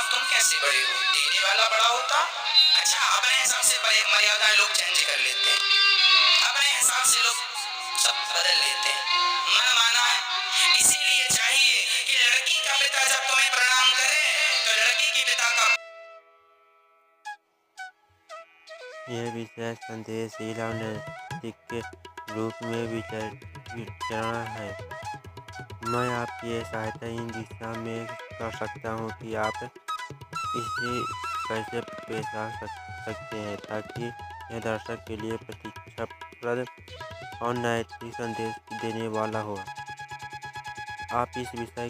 तुम कैसे बड़े हो? देने वाला बड़ा होता। अच्छा, अपने हिसाब से मर्यादाएं लोग चेंज कर लेते हैं, अपने हिसाब से लोग सब बदल लेते हैं, मन माना है। इसीलिए चाहिए कि लड़की का पिता जब तुम्हें प्रणाम करे तो लड़की के पिता का यह विशेष संदेश शीला और नैतिक के रूप में विचरण है। मैं आपकी सहायता इन दिशा में कर सकता हूँ कि आप इसे कैसे पेश आ सकते हैं ताकि यह दर्शक के लिए प्रतीक्षाप्रद और नैतिक संदेश देने वाला हो। आप इस विषय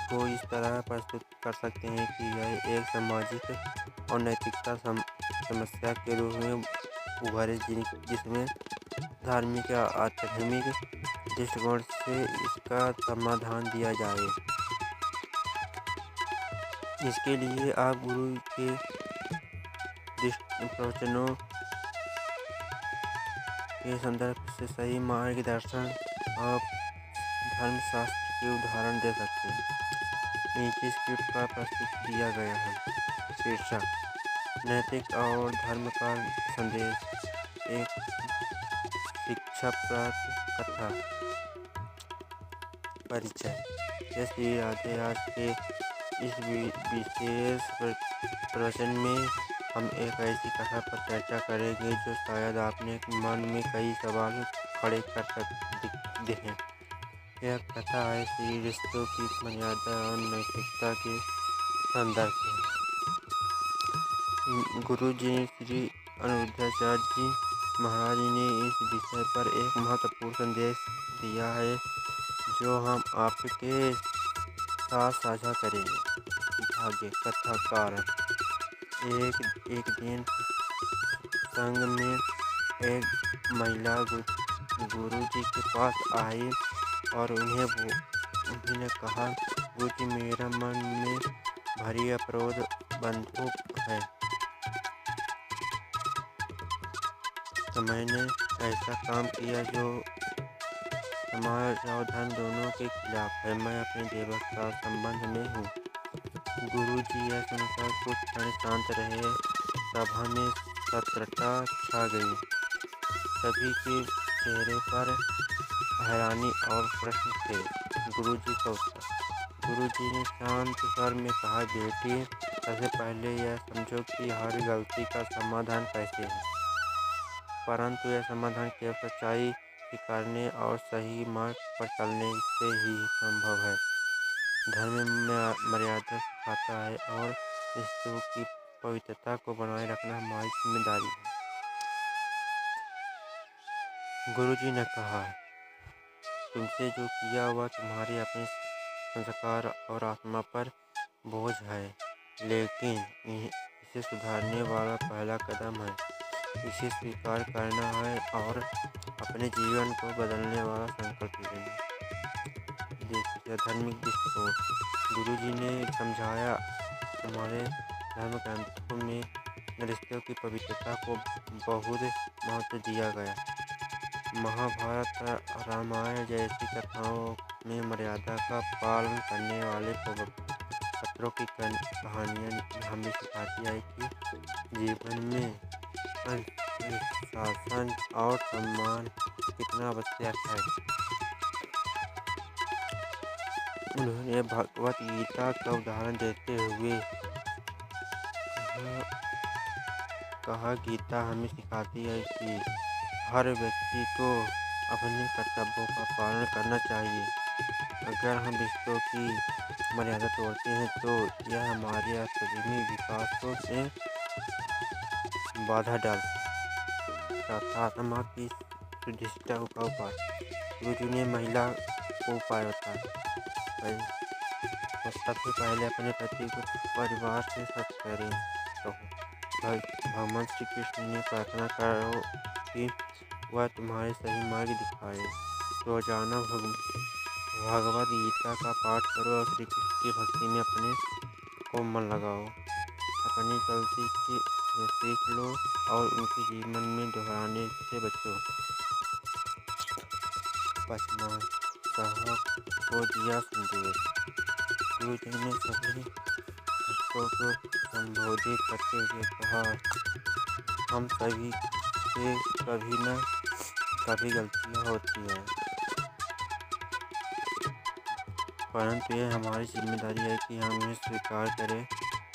को इस तरह प्रस्तुत कर सकते हैं कि यह एक सामाजिक और नैतिकता समस्या के रूप में उभरे जिसमें धार्मिक या आध्यात्मिक दृष्टिकोण से इसका समाधान दिया जाए। इसके लिए आप गुरु के प्रवचनों के संदर्भ से सही मार्गदर्शन और धर्मशास्त्र के उदाहरण दे सकते हैं। नीचे स्क्रिप्ट का प्रस्तुत किया गया है। शीर्षक: नैतिक और धर्म का संदेश, एक शिक्षाप्रद कथा। परिचय: यह श्री राधे आज के इस विशेष प्रवचन में हम एक ऐसी कथा पर चर्चा करेंगे जो शायद आपने मन में कई सवाल खड़े कर सकते हैं। यह कथा है श्री रिश्तों की मर्यादा और नैतिकता के संदर्भ में। गुरु जी श्री अनिरुद्धाचार्य जी महाराज ने इस विषय पर एक महत्वपूर्ण संदेश दिया है जो हम आपके साथ साझा करेंगे। भाग्य कथा कारण: एक दिन संघ में एक महिला गुरु जी के पास आई और उन्होंने कहा, गुरु जी, मेरा मन में भारी अपराध बंदूक है, तो मैंने ऐसा काम किया जो समाज और धर्म दोनों के खिलाफ है। मैं अपने देवक का संबंध में हूँ। गुरु जी यह सुनकर कुछ क्षण शांत रहे। सभा में स्तब्धता छा गई। सभी के चेहरे पर हैरानी और प्रश्न थे। गुरु जी का उत्तर: गुरु जी ने शांत स्वर में कहा, बेटी, सबसे पहले यह समझो कि हर गलती का समाधान कैसे है, परंतु यह समाधान केवल सच्चाई स्वीकारने और सही मार्ग पर चलने से ही संभव है। धर्म में मर्यादा सिखाता है और रिश्तों की पवित्रता को बनाए रखना हमारी जिम्मेदारी है। गुरु जी ने कहा, तुमसे जो किया वह तुम्हारे अपने संस्कार और आत्मा पर बोझ है, लेकिन इसे सुधारने वाला पहला कदम है। इसे स्वीकार करना है और अपने जीवन को बदलने वाला संकल्प लेना। देखिए, धार्मिक दृष्टिकोण: गुरु जी ने समझाया, हमारे धर्म ग्रंथों में रिश्तों की पवित्रता को बहुत महत्व दिया गया। महाभारत, रामायण जैसी कथाओं में मर्यादा का पालन करने वाले पात्रों की कहानियाँ हमें सिखाती है कि जीवन में अनुशासन और सम्मान कितना आवश्यक है। उन्होंने भगवत गीता का उदाहरण देते हुए कहा, गीता हमें सिखाती है कि हर व्यक्ति को अपने कर्तव्यों का पालन करना चाहिए। अगर हम रिश्तों की मर्यादा तोड़ते हैं तो यह हमारे आध्यात्मिक विकास को से बाधा डालता है। आत्मा की शुद्धिष्ठा का उपाय: गुरु ने महिला को उपाय बताया। सबसे पहले अपने पति को परिवार से सच करें। भगवान श्री कृष्ण ने प्रार्थना करो कि वह तुम्हारे सही मार्ग दिखाए। रोजाना भगवद गीता का पाठ करो और श्री कृष्ण की भक्ति में अपने को मन लगाओ। अपनी गलती की सीख लो और उनके जीवन में दोहराने से बचो। पचमा साहब को दिया संदेश: गुरु जी ने सभी भक्तों को संबोधित करते हुए कहा, हम सभी से कभी न कभी गलतियाँ होती हैं, परंतु यह हमारी जिम्मेदारी है कि हम इन्हें स्वीकार करें,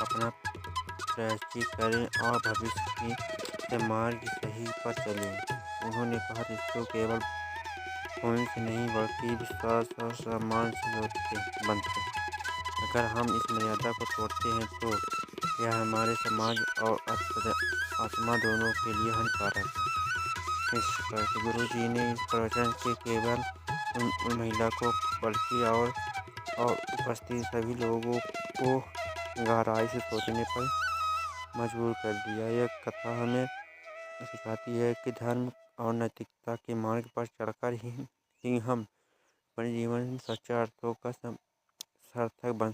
अपना प्रायश्चित करें और भविष्य के मार्ग सही पर चलें। उन्होंने कहा, रिश्ते केवल खून से नहीं बल्कि विश्वास और सम्मान से बनते हैं। अगर हम इस मर्यादा को तोड़ते हैं तो यह हमारे समाज और आत्मा दोनों के लिए हानिकारक है। इस गुरु जी ने इस प्रवचन से केवल उन महिला को बल्कि और उपस्थित सभी लोगों को गहराई से सोचने पर मजबूर कर दिया। यह कथा हमें सिखाती है कि धर्म और नैतिकता के मार्ग पर चलकर ही हम अपने जीवन में सच्चे अर्थों का सार्थक बन सकते हैं।